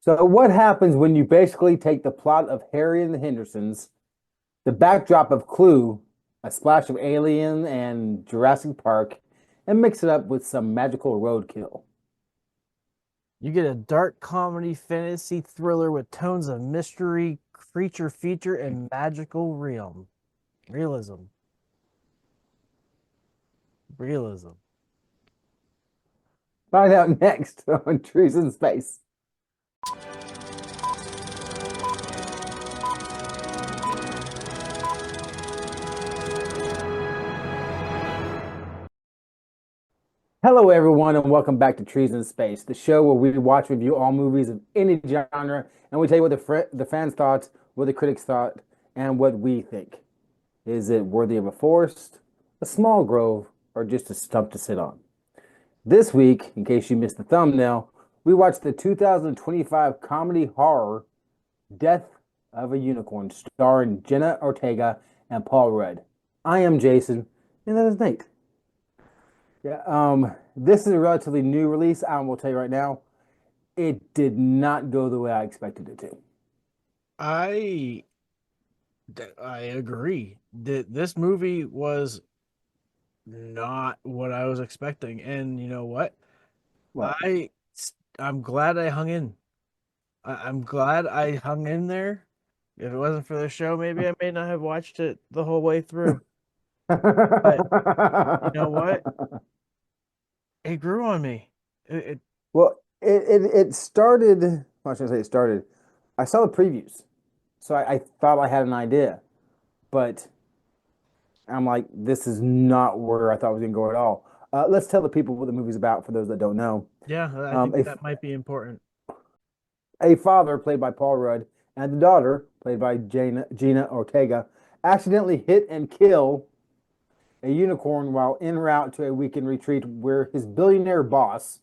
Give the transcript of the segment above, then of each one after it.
So what happens when you basically take the plot of Harry and the Hendersons, the backdrop of Clue, a splash of Alien and Jurassic Park, and mix it up with some magical roadkill? You get a dark comedy fantasy thriller with tones of mystery, creature feature, and magical realism. Realism. Find out next on Trees in Space. Hello, everyone, and welcome back to Trees in Space, the show where we watch and review all movies of any genre, and we tell you what the fans thought, what the critics thought, and what we think. Is it worthy of a forest, a small grove, or just a stump to sit on? This week, in case you missed the thumbnail, we watched the 2025 comedy horror Death of a Unicorn, starring Jenna Ortega and Paul Rudd. I am Jason, and that is Nate. Yeah, this is a relatively new release. I will tell you right now, it did not go the way I expected it to. I I agree that this movie was not what I was expecting, and you know what? What? I I'm glad I hung in. I'm glad I hung in there. If it wasn't for the show, maybe I may not have watched it the whole way through. But you know what? It grew on me. It Well, it started. Well, I shouldn't say it started. I saw the previews, so I thought I had an idea, but I'm like, this is not where I thought it was going to go at all. Let's tell the people what the movie's about for those that don't know. Yeah, I Um, think a, that might be important. a father, played by Paul Rudd, and the daughter, played by Gina Ortega, accidentally hit and kill a unicorn while en route to a weekend retreat where his billionaire boss,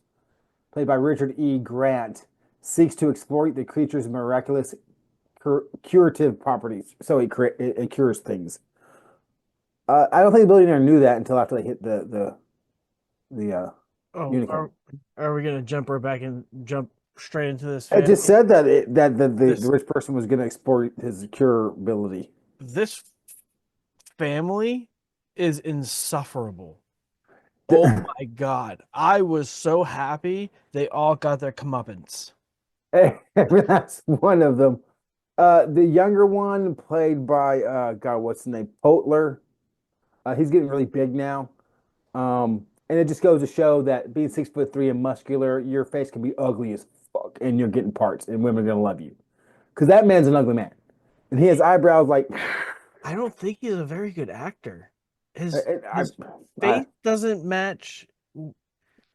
played by Richard E. Grant, seeks to exploit the creature's miraculous curative properties. So it cures things. I don't think the billionaire knew that until after they hit the Oh, unicorn. are we gonna jump right back and jump straight into this It just family? said that the This rich person was going to exploit his cure ability. this family is insufferable. Oh my God. I was so happy they all got their comeuppance. That's one of them. The younger one, played by God, what's his name? Potler. He's getting really big now. And it just goes to show that being 6'3" and muscular, your face can be ugly as fuck, and you're getting parts, and women are gonna love you. Because that man's an ugly man, and he has eyebrows like I don't think he's a very good actor. His I, his I, face doesn't match.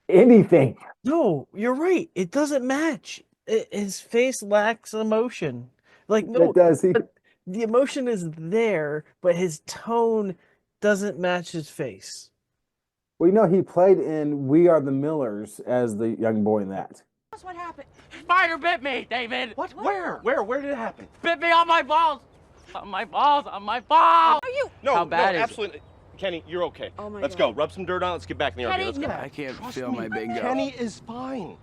anything. No, you're right. It doesn't match. His face lacks emotion. Like, That no, does he? but the emotion is there, but his tone doesn't match his face. Well, he played in We Are the Millers as the young boy in that. That's what happened. Spider bit me, David. What? Where? Where did it happen? Bit me on my balls. On my balls. On my balls. Are you? How bad is it? absolutely. Kenny, you're okay. Oh my Let's God. go. Rub some dirt on. Let's get back in the Kenny, RV. Let's go. no. I can't Trust feel me. my bingo. Kenny is fine.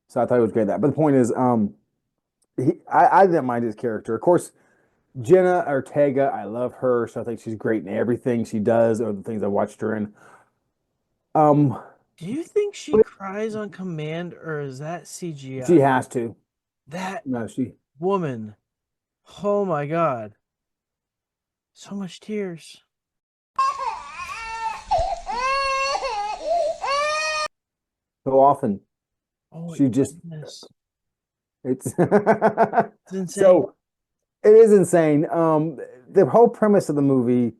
So I thought he was great at that. But the point is, I didn't mind his character. Of course, Jenna Ortega, I love her. So I think she's great in everything she does, or the things I watched her in. Um, Do you think she but cries on command or is that she CGI? has to. That No, she. woman. Oh my God. So much tears. So often Oh my she just goodness. it's It's insane. so it is insane. The whole premise of the movie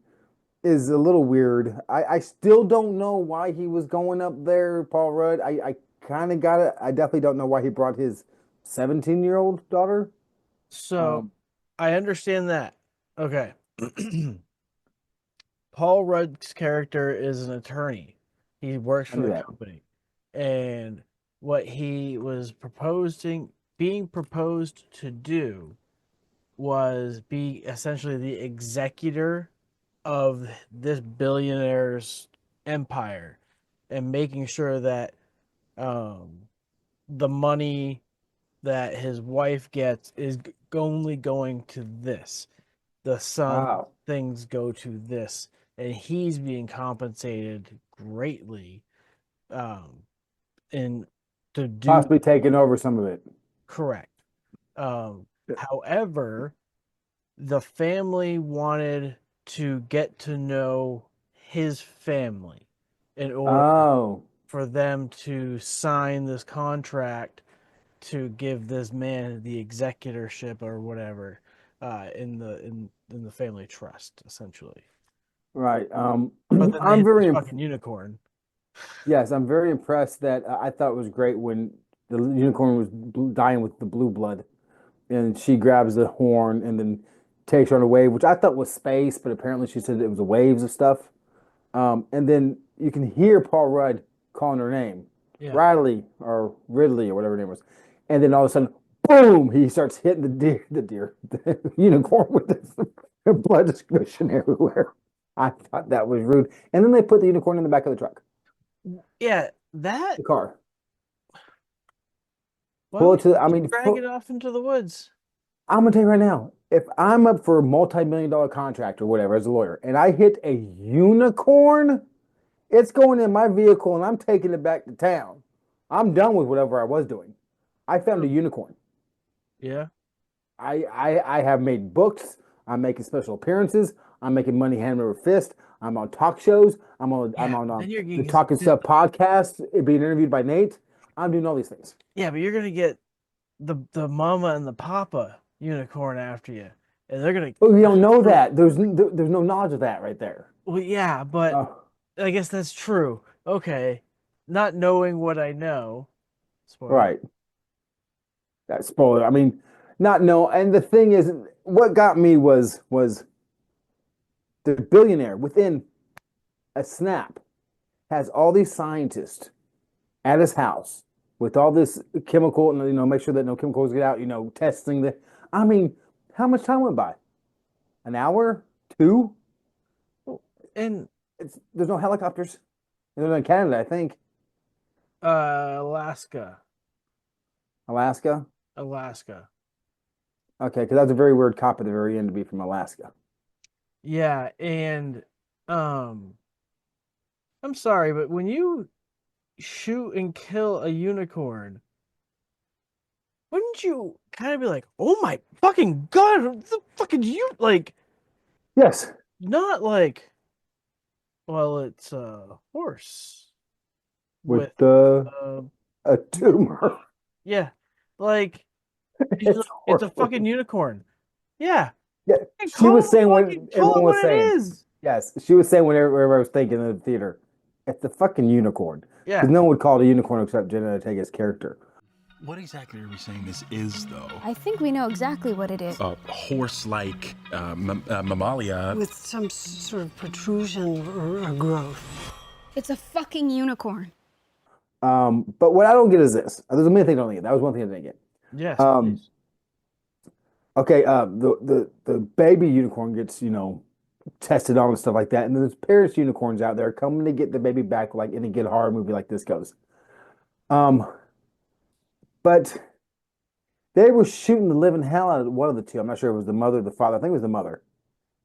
is a little weird. I still don't know why he was going up there, Paul Rudd. I kind of got it. I definitely don't know why he brought his 17-year-old daughter. So Um, I understand that. Okay. Paul Rudd's character is an attorney. He works I for knew the that. company. And what he was being proposed to do was be essentially the executor of this billionaire's empire and making sure that um, the money that his wife gets is only going to this. The son Wow. things go to this, and he's being compensated greatly, in to do Possibly taking over some of it. correct. However, the family wanted to get to know his family in order Oh, for them to sign this contract to give this man the executorship or whatever, in the family trust, essentially. right. But then they I'm hit very this fucking unicorn. yes, I'm very impressed that I thought it was great when the unicorn was dying with the blue blood, and she grabs the horn and then takes her on a wave, which I thought was space, but apparently she said it was the waves of stuff. And then you can hear Paul Rudd calling her name, Yeah. Riley or Ridley or whatever her name was, and then all of a sudden, boom! He starts hitting the unicorn with this blood discussion everywhere. I thought that was rude. And then they put the unicorn in the back of the truck, Yeah, that. the car. Why Pull would it to, I you mean, drag it off into the woods? I'm gonna tell you right now, if I'm up for a multi-million-dollar contract or whatever as a lawyer, and I hit a unicorn, it's going in my vehicle and I'm taking it back to town. I'm done with whatever I was doing. I found a unicorn. Yeah. I have made books. I'm making special appearances. I'm making money hand over fist. I'm on talk shows. I'm on then you're the getting Talking Stuff podcast, being interviewed by Nate. I'm doing all these things. yeah, but you're gonna get the mama and the papa unicorn after you, and they're gonna. But we don't know that. There's no knowledge of that right there. Well, yeah, but Uh, I guess that's true. Okay, not knowing what I know. Spoiler. right. That spoiler. I mean, not know. And the thing is, what got me was the billionaire within a snap has all these scientists at his house with all this chemical, and make sure that no chemicals get out. Testing the. I mean, how much time went by? An hour, two? And There's no helicopters. They're in Canada, I think. Alaska. Alaska. Alaska. Okay, because that's a very weird cop at the very end to be from Alaska. Yeah, and I'm sorry, but when you shoot and kill a unicorn, wouldn't you kind of be like, "Oh my fucking god, the fucking you like Yes, not like well, it's a horse with with a uh tumor. yeah, like It's it's a horrible. fucking unicorn." Yeah. Yeah, And she was saying what call it everyone was what it saying. is. Yes, she was saying what everybody was thinking in the theater. It's the fucking unicorn. Yeah. Because no one would call it a unicorn except Jenna Ortega's character. What exactly are we saying this is, though? I think we know exactly what it is. A horse-like mammalia. With some sort of protrusion or growth. It's a fucking unicorn. But what I don't get is this. There's a many things I don't get. That was one thing I didn't get. Yes, Um, please. Okay, the baby unicorn gets, tested on and stuff like that. And there's parents unicorns out there coming to get the baby back like in a good horror movie like this goes. But they were shooting the living hell out of one of the two. I'm not sure if it was the mother or the father. I think it was the mother.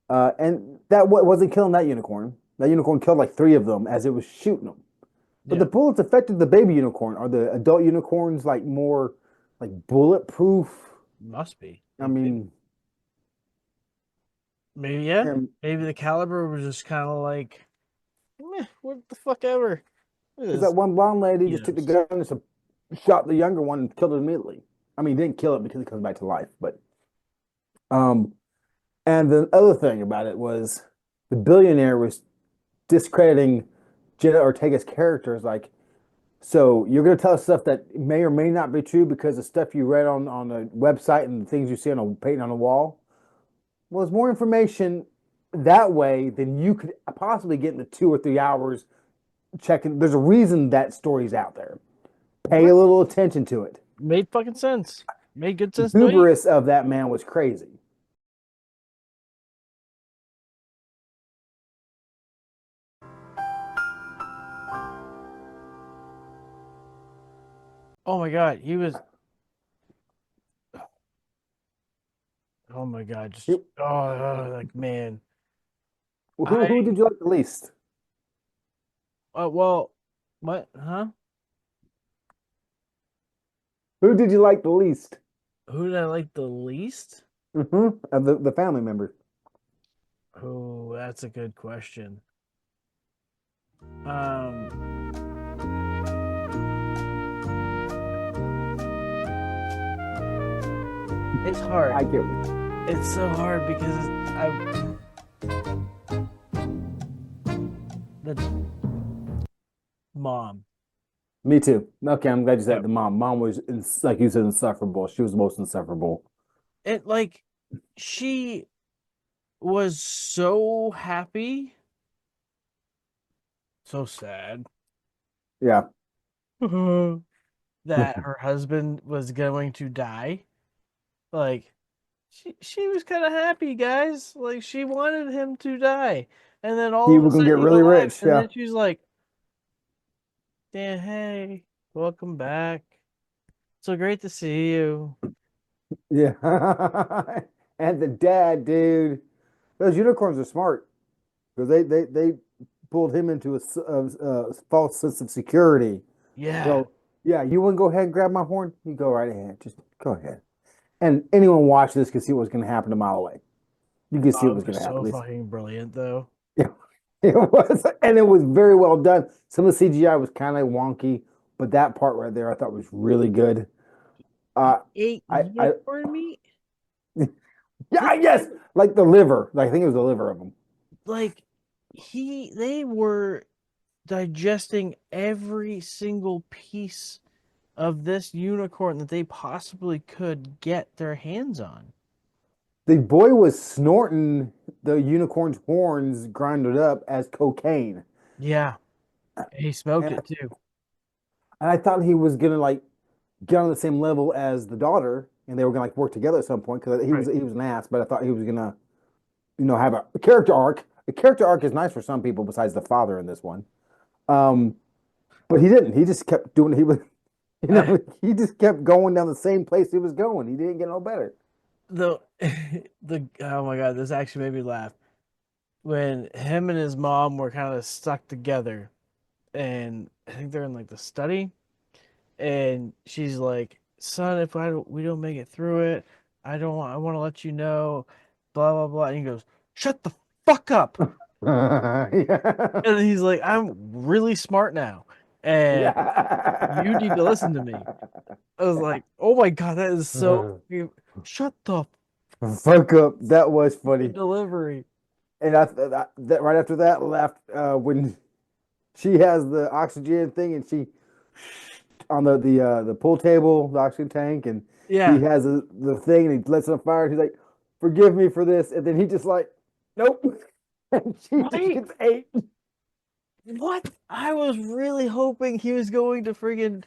And that wasn't killing that unicorn. That unicorn killed like three of them as it was shooting them. But Yeah. the bullets affected the baby unicorn. Are the adult unicorns like more like bulletproof? Must be. I mean, Maybe yeah. and Maybe the caliber was just kind of like, what the fuck ever. because that one blonde lady just took the gun and just shot the younger one and killed it immediately. I mean, didn't kill it because it comes back to life, but and the other thing about it was the billionaire was discrediting Jenna Ortega's character. Is like, so you're going to tell us stuff that may or may not be true because of stuff you read on a website and the things you see on a painting on a wall. Well, there's more information that way than you could possibly get in the 2 or 3 hours checking. There's a reason that story's out there. Pay a little attention to it. Made fucking sense. Made good The sense. to me. hubris of that man was crazy. Oh my god, he was. Oh my God! Just Who, like man. who did you like the least? Well, what? Huh? Who did you like the least? Who did I like the least? Of the family members. Oh, that's a good question. Um, it's hard. I get It's so hard because the mom. me too. Okay, I'm glad you said Yep. the mom. Mom was like you said, insufferable. She was the most insufferable. It like she was so happy, so sad Yeah. that her husband was going to die. Like she was kind of happy, guys. Like she wanted him to die, and then all He of a was gonna sudden get he's really alive, rich. and Yeah. then she's like, "Dan, hey, welcome back. So great to see you." Yeah. And the dad, dude. Those unicorns are smart because they pulled him into a false sense of security. Yeah. So yeah, you want to go ahead and grab my horn? You go right ahead. Just go ahead. And anyone watch this can see what's going to happen a mile away. You can see Oh, what it was going was to happen. so At least. fucking brilliant, though. Yeah, it was, and it was very well done. Some of the CGI was kind of wonky, but that part right there I thought was really good. Ate I unicorn meat? yeah, yes, like the liver. Like, I think it was the liver of them. Like they were digesting every single piece of this unicorn that they possibly could get their hands on. The boy was snorting the unicorn's horns grinded up as cocaine. Yeah, he smoked And, it too. and I thought he was gonna like get on the same level as the daughter, and they were gonna like work together at some point because Right. he was an ass. But I thought he was gonna have a character arc. A character arc is nice for some people besides the father in this one. Um, but he didn't. He just kept doing. He was he just kept going down the same place he was going. He didn't get no better. The the oh my God, this actually made me laugh when him and his mom were kind of stuck together, and I think they're in like the study, and she's like, "Son, if we don't make it through it, I want to let you know, blah blah blah." And he goes, "Shut the fuck up." Yeah. And he's like, "I'm really smart now, and you need to listen to me." I was like, "Oh my God, that is so shut the Fuck up. That was funny. delivery." And that right after that left when she has the oxygen thing and she on the pool table, the oxygen tank, and he Yeah. has the thing and he lets it on fire. And he's like, "Forgive me for this," and then he just like, "Nope," and she just Right? gets ate. What? I was really hoping he was going to friggin'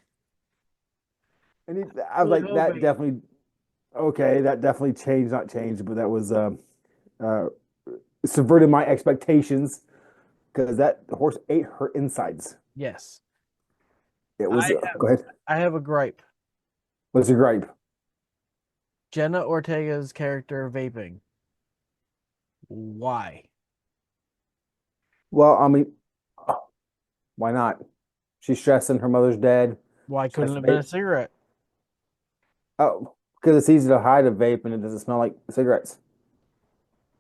And I was really like, that hoping. definitely okay. That definitely changed, not changed, but that was uh, subverted my expectations because that horse ate her insides. Yes. It was I go ahead. I have a gripe. What's your gripe? Jenna Ortega's character vaping. Why? Well, I mean, why not? She's stressing her mother's dead. Why She has couldn't to it have been a vape. cigarette? Oh, because it's easy to hide a vape and it doesn't smell like cigarettes.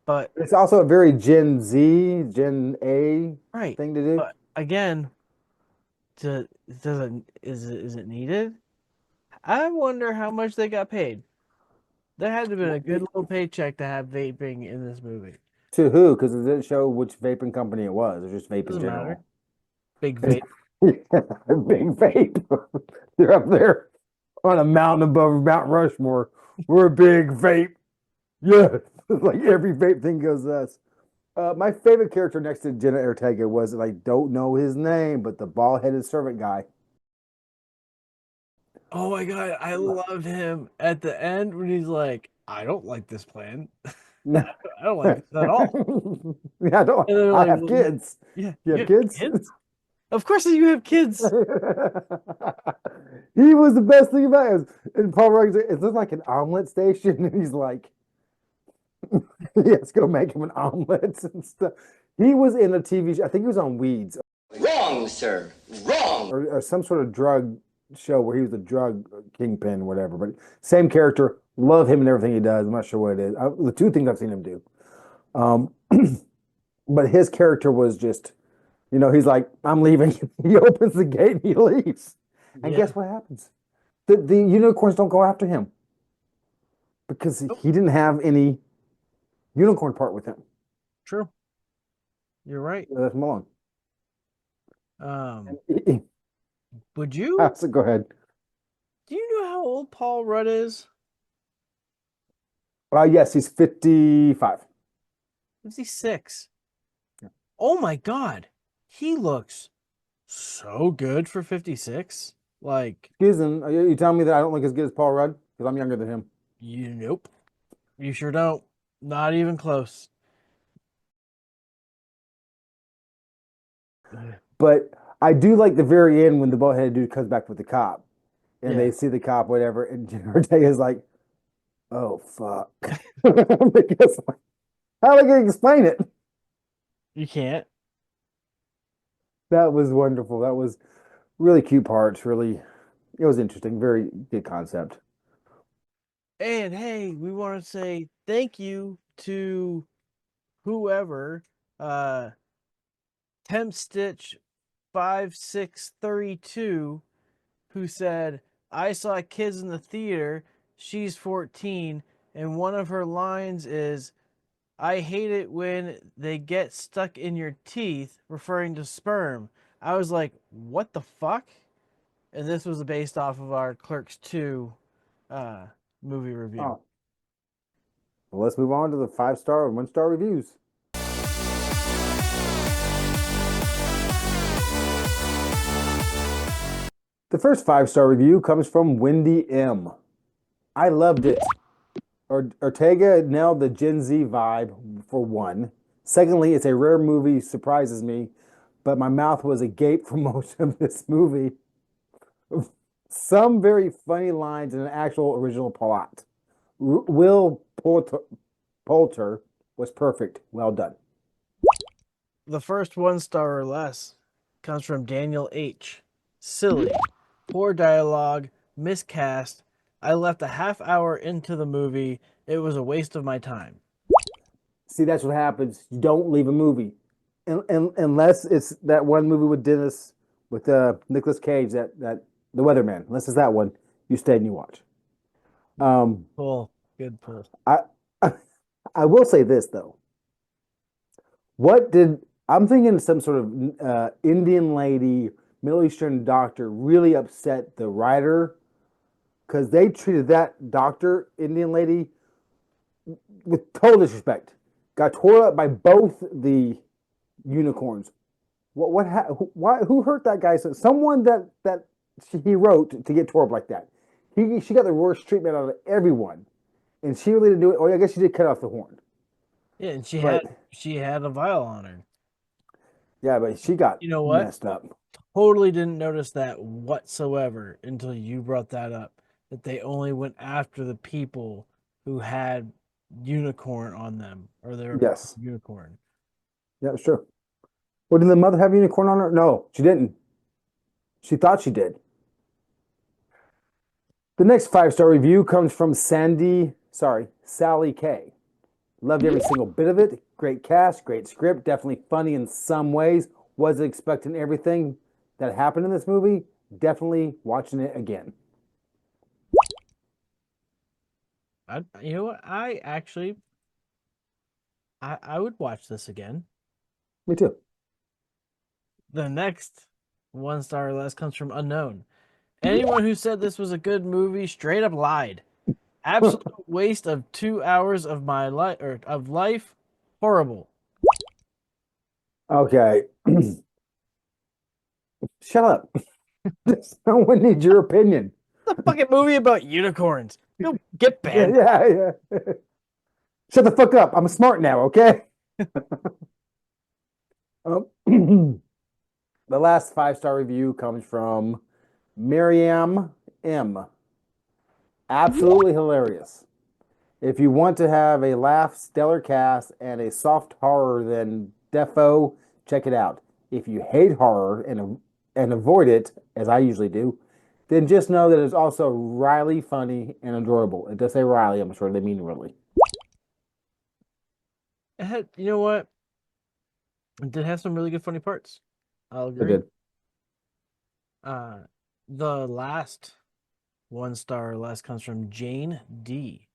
But It's also a very Gen Z, Gen A right. thing to do. But again, is it needed? I wonder how much they got paid. There had to have been a good little paycheck to have vaping in this movie. To who? Because it didn't show which vaping company it was. It was just vape in Doesn't matter. general. Big vape. Big vape. They're up there on a mountain above Mount Rushmore. We're a big vape. Yeah. Like every vape thing goes us. My favorite character next to Jenna Ortega was, and I don't know his name, but the bald-headed servant guy. Oh my God, I loved him at the end when he's like, I don't like this plan. I don't like this at all. Yeah, I don't. And they're I like, have "Well, kids. yeah, You you have have kids? kids? Of course you have kids." He was the best thing about it. And Paul Rudd, is this like an omelet station? And he's like, Yes, go make him an omelet and stuff. He was in a TV show. I think he was on Weeds Wrong, sir. Wrong. or some sort of drug show where he was a drug kingpin, whatever. But same character. Love him and everything he does. I'm not sure what it is. The two things I've seen him do. Um, but his character was just, he's like, I'm leaving. He opens the gate and he leaves. And guess what happens? The unicorns don't go after him because he didn't have any unicorn part with him. True. You're right. Left him alone. Would you? So go ahead. Do you know how old Paul Rudd is? Yes, he's 55. 56. Oh my God. He looks so good for 56. Like, Excuse him. Are you telling me that I don't look as good as Paul Rudd? Because I'm younger than him. nope. You sure don't. Not even close. But I do like the very end when the bald-headed dude comes back with the cop. And they see the cop, whatever. And Jenna Ortega is like, oh, fuck. Because, how am I going to explain it? You can't. That was wonderful. That was really cute parts. Really, it was interesting. Very good concept. And hey, we want to say thank you to whoever, Temp Stitch 5632, who said, I saw kids in the theater. She's 14, and one of her lines is, I hate it when they get stuck in your teeth, referring to sperm. I was like, what the fuck? And this was based off of our Clerks 2 movie review. Oh. Well, let's move on to the 5-star and 1-star reviews. The first 5-star review comes from Wendy M. I loved it. Ortega nailed the Gen Z vibe, for one. Secondly, it's a rare movie, surprises me, but my mouth was agape for most of this movie. Some very funny lines and an actual original plot. Will Poulter was perfect. Well done. The first 1-star or less comes from Daniel H. Silly. Poor dialogue. Miscast. I left a half hour into the movie. It was a waste of my time. See, that's what happens. You don't leave a movie. Unless it's that one movie with Dennis, with Nicolas Cage, that The Weatherman. Unless it's that one, you stay and you watch. Pull. Good pull. I will say this, though. I'm thinking some sort of Indian lady, Middle Eastern doctor really upset the writer because they treated that doctor, Indian lady, with total disrespect. Got tore up by both the unicorns. Who hurt that guy? So someone that he wrote to get tore up like that. She got the worst treatment out of everyone, and she really didn't do it. Oh, I guess she did cut off the horn. Yeah, and she had a vial on her. Yeah, but she got messed up. Totally didn't notice that whatsoever until you brought that up. That they only went after the people who had unicorn on them, or they were unicorn. Yeah, it's true. Well, did the mother have unicorn on her? No, she didn't. She thought she did. The next 5-star review comes from Sally K. Loved every single bit of it. Great cast, great script, definitely funny in some ways. Wasn't expecting everything that happened in this movie. Definitely watching it again. You know what? I would watch this again. Me too. The next 1-star or less comes from Unknown. Anyone who said this was a good movie straight up lied. Absolute waste of 2 hours of my life of life. Horrible. Okay. Shut up. No one needs your opinion. It's a fucking movie about unicorns. You'll get banned. Yeah. Shut the fuck up. I'm smart now, okay? The last 5-star review comes from Miriam M. Absolutely hilarious. If you want to have a laugh, stellar cast, and a soft horror, then defo, check it out. If you hate horror and avoid it, as I usually do, then just know that it's also Riley funny and enjoyable. It does say Riley, I'm sure they mean really. You know what? It did have some really good funny parts. I'll It agree. did. The last 1 star or less comes from Jane D.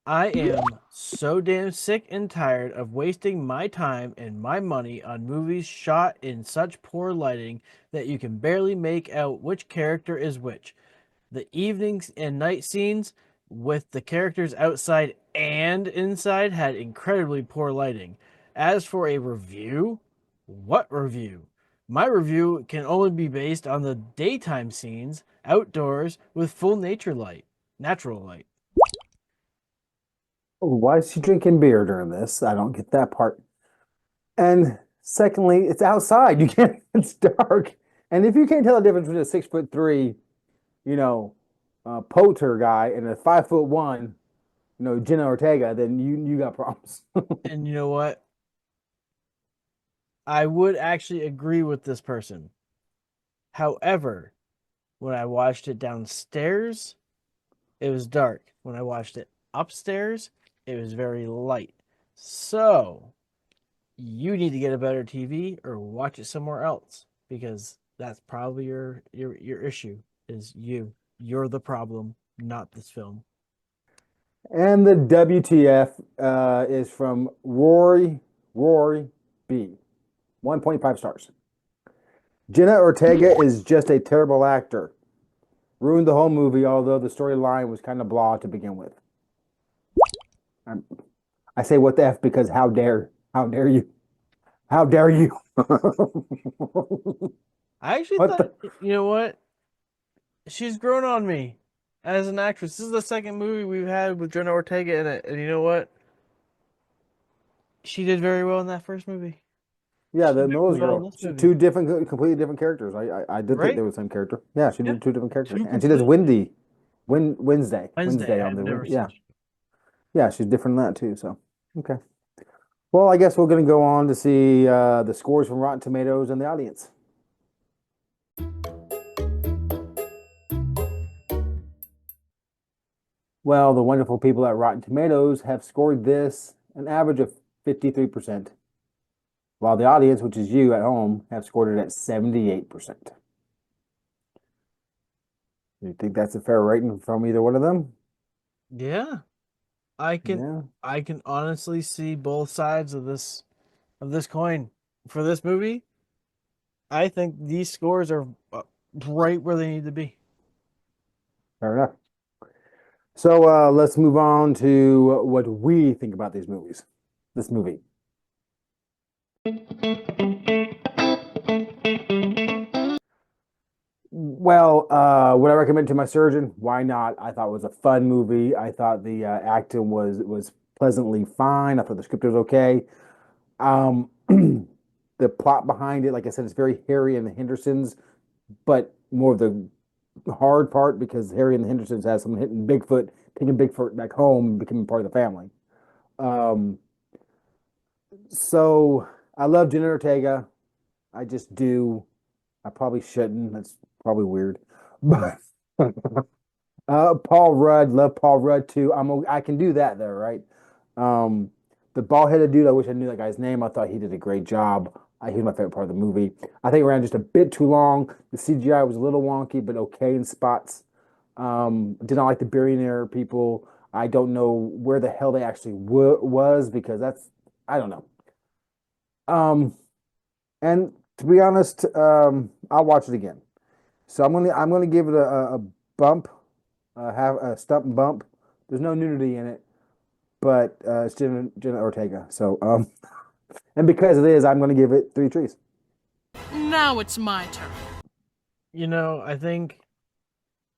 I am so damn sick and tired of wasting my time and my money on movies shot in such poor lighting that you can barely make out which character is which. The evenings and night scenes with the characters outside and inside had incredibly poor lighting. As for a review, what review? My review can only be based on the daytime scenes outdoors with full natural light. Why is she drinking beer during this? I don't get that part. And secondly, it's outside. You can't, it's dark. And if you can't tell the difference between a 6'3", you know, poacher guy and a 5'1", Jenna Ortega, then you got problems. And you know what? I would actually agree with this person. However, when I watched it downstairs, it was dark. When I watched it upstairs, it was very light. So, you need to get a better TV or watch it somewhere else because that's probably your issue is you. You're the problem, not this film. And the WTF is from Rory B. 1.5 stars. Jenna Ortega is just a terrible actor. Ruined the whole movie, although the storyline was kind of blah to begin with. I say what the F because how dare you? How dare you? I actually What thought, you know what? She's grown on me as an actress. This is the second movie we've had with Jenna Ortega in it. And you know what? She did very well in that first movie. Yeah, She the did Miller's very well in girl. this movie. Two different, completely different characters. I did think Right? they were the same character. Yeah, she Yeah. did two different characters, Two and she does completely. Wednesday Wednesday. on I've never yeah, seen. yeah, she's different than that too. So okay. Well, I guess we're gonna go on to see the scores from Rotten Tomatoes and the audience. Well, the wonderful people at Rotten Tomatoes have scored this an average of 53%, while the audience, which is you at home, have scored it at 78%. You think that's a fair rating from either one of them? Yeah. I Yeah. can honestly see both sides of this coin. For this movie, I think these scores are right where they need to be. Fair enough. So let's move on to what we think about these movies. This movie. Well, would I recommend to my surgeon? Why not? I thought it was a fun movie. I thought the acting was pleasantly fine. I thought the script was okay. Um, the plot behind it, like I said, it's very Harry and the Hendersons, but more of the hard part because Harry and the Hendersons has someone hitting Bigfoot, taking Bigfoot back home, and becoming part of the family. Um, so I love Jenna Ortega. I just do. I probably shouldn't. That's probably weird. But Paul Rudd, love Paul Rudd too. I can do that though, right? Um, the bald-headed dude, I wish I knew that guy's name. I thought he did a great job. He's my favorite part of the movie. I think it ran just a bit too long. The CGI was a little wonky, but okay in spots. Did not like the billionaire people. I don't know where the hell they actually was because that's I don't know. Um, and to be honest, I'll watch it again. So I'm gonna give it a bump, have a stump and bump. There's no nudity in it, but it's Jenna Ortega. So and because it is, I'm gonna give it 3 trees. Now it's my turn. You know, I think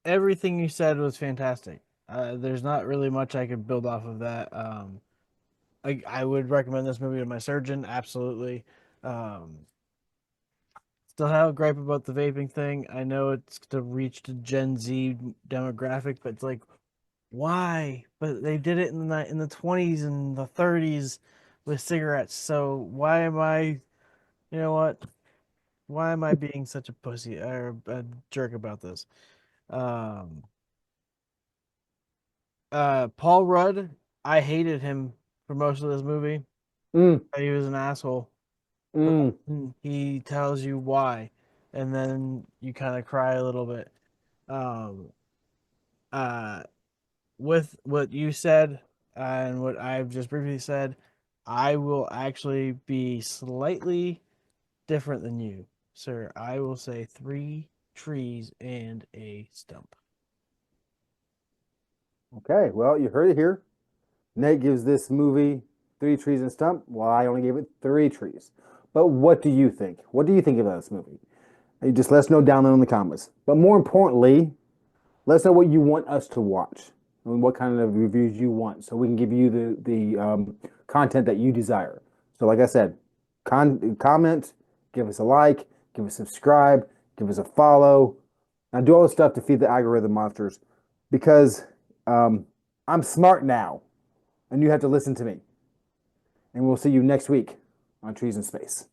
everything you said was fantastic. There's not really much I could build off of that. I would recommend this movie to my surgeon, absolutely. Um, Still have a gripe about the vaping thing. I know it's to reach the Gen Z demographic, but it's like Why? But they did it in the 20s and the 30s with cigarettes. So why am I? You know what? Why am I being such a pussy or a jerk about this? Um, Paul Rudd, I hated him for most of this movie. Mm, He was an asshole. But mm. he tells you why, and then you kind of cry a little bit. Um, uh, with what you said and what I've just briefly said, I will actually be slightly different than you, sir. I will say 3 trees and a stump. Okay, well, you heard it here. Nate gives this movie 3 trees and a stump, while I only gave it 3 trees. But what do you think? What do you think about this movie? You just let us know down there in the comments. But more importantly, let us know what you want us to watch and what kind of reviews you want, so we can give you the content that you desire. So, like I said, comment, give us a like, give us a subscribe, give us a follow. Now, do all the stuff to feed the algorithm monsters, because I'm smart now, and you have to listen to me. And we'll see you next week on Trees in Space.